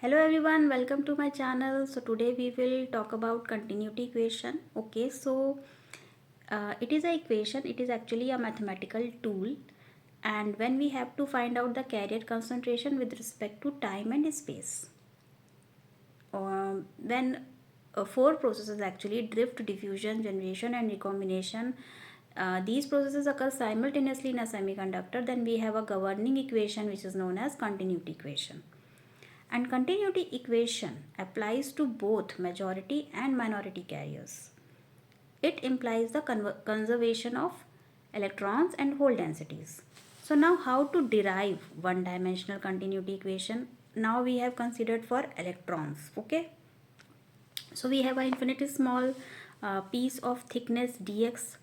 Hello everyone, welcome to my channel. So today we will talk about continuity equation. Okay, so it is a equation. It is actually a mathematical tool, and when we have to find out the carrier concentration with respect to time and space. When four processes actually drift, diffusion, generation, and recombination. These processes occur simultaneously in a semiconductor. Then we have a governing equation which is known as continuity equation. And continuity equation applies to both majority and minority carriers. It implies the conservation of electrons and hole densities. So now how to derive one dimensional continuity equation? Now we have considered for electrons. Okay. So we have an infinitely small piece of thickness dx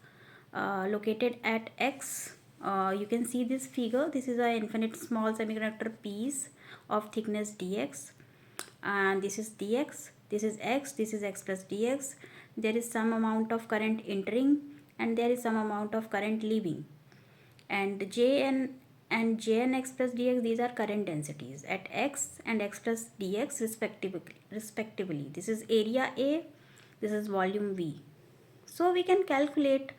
located at x. You can see this figure. This is an infinite small semiconductor piece of thickness dx, and this is dx, this is x, this is x plus dx. There is some amount of current entering and there is some amount of current leaving, and j and x plus dx, these are current densities at x and x plus dx respectively. This is area A, this is volume V. So we can calculate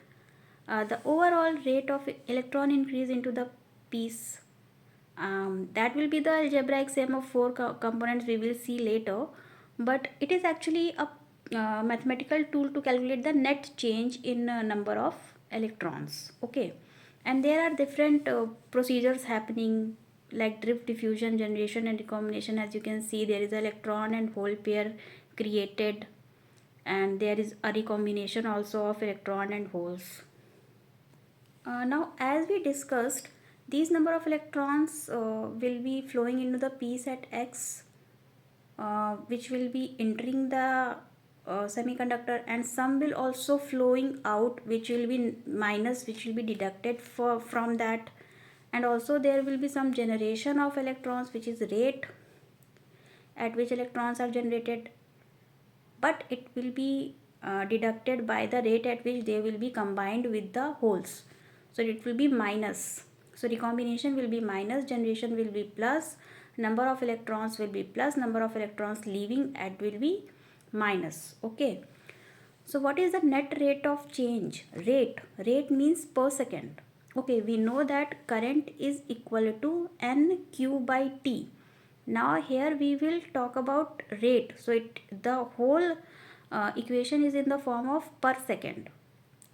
the overall rate of electron increase into the piece. That will be the algebraic sum of four components we will see later, but it is actually a mathematical tool to calculate the net change in number of electrons. Okay, and there are different procedures happening like drift, diffusion, generation, and recombination. As you can see, there is electron and hole pair created, and there is a recombination also of electron and holes. Now, as we discussed, these number of electrons will be flowing into the piece at x, which will be entering the semiconductor, and some will also flowing out, which will be minus, which will be deducted from that. And also there will be some generation of electrons, which is rate at which electrons are generated, but it will be deducted by the rate at which they will be combined with the holes. So it will be minus. So recombination will be minus, generation will be plus, number of electrons will be plus, number of electrons leaving at will be minus. Okay. So what is the net rate of change? Rate means per second. Okay, we know that current is equal to nq by t. Now here we will talk about rate. So the whole equation is in the form of per second,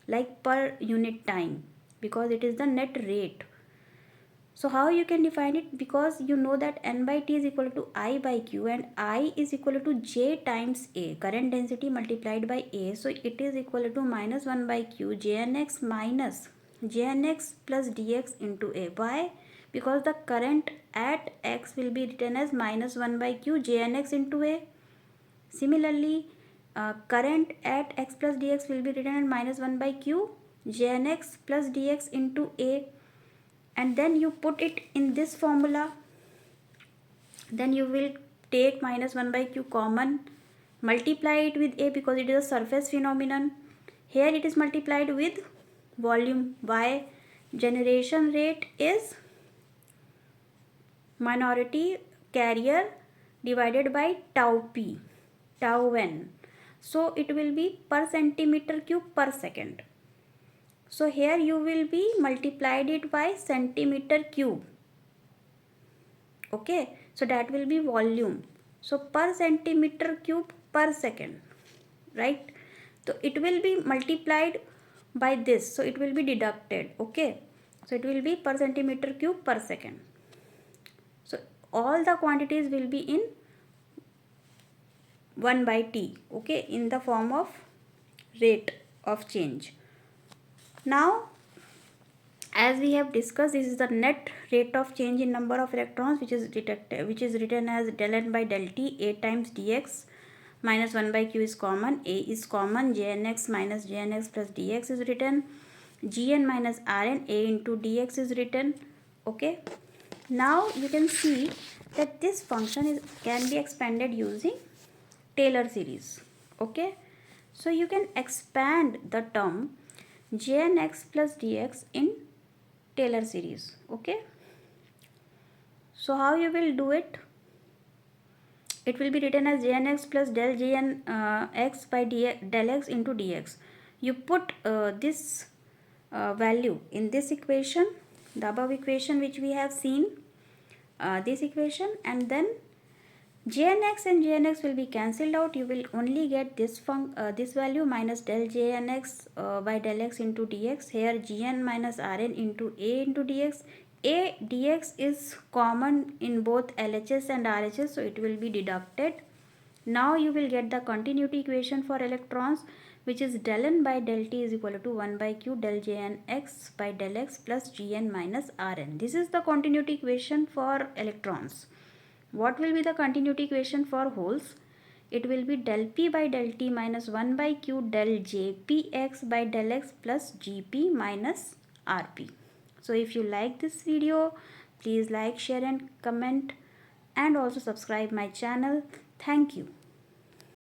like per unit time, because it is the net rate. So how you can define it? Because you know that n by t is equal to I by q, and I is equal to j times a, current density multiplied by a. So it is equal to minus 1 by q jnx minus jnx plus dx into a. Why? Because the current at x will be written as minus 1 by q jnx into a. Similarly, current at x plus dx will be written as minus 1 by q jnx plus dx into a, and then you put it in this formula. Then you will take minus 1 by q common, multiply it with a because it is a surface phenomenon. Here it is multiplied with volume. Why? Generation rate is minority carrier divided by tau p, tau n. So it will be per centimeter cube per second. So here you will be multiplied it by centimeter cube. Okay, so that will be volume. So per centimeter cube per second, right? So it will be multiplied by this, so it will be deducted. Okay, so it will be per centimeter cube per second. So all the quantities will be in 1 by t, okay, in the form of rate of change. Now, as we have discussed, this is the net rate of change in number of electrons, which is written as del n by del t, a times dx minus 1 by q is common, a is common, jnx minus jnx plus dx is written, gn minus rn, a into dx is written. Okay. Now you can see that this function can be expanded using Taylor series. Okay. So you can expand the term jnx plus dx in Taylor series. Okay. So how you will do it? it will be written as jnx plus del jnx by del x into dx. You put this value in this equation, the above equation which we have seen, this equation, and then jnx and jnx will be cancelled out. You will only get this value minus del jnx by del x into dx. Here gn minus rn into a into dx. A dx is common in both LHS and RHS, so it will be deducted. Now you will get the continuity equation for electrons, which is del n by del t is equal to 1 by q del jnx by del x plus gn minus rn. This is the continuity equation for electrons. What will be the continuity equation for holes? It will be del p by del t minus 1 by q del jpx by del x plus gp minus rp. So if you like this video, please like, share and comment, and also subscribe my channel. Thank you.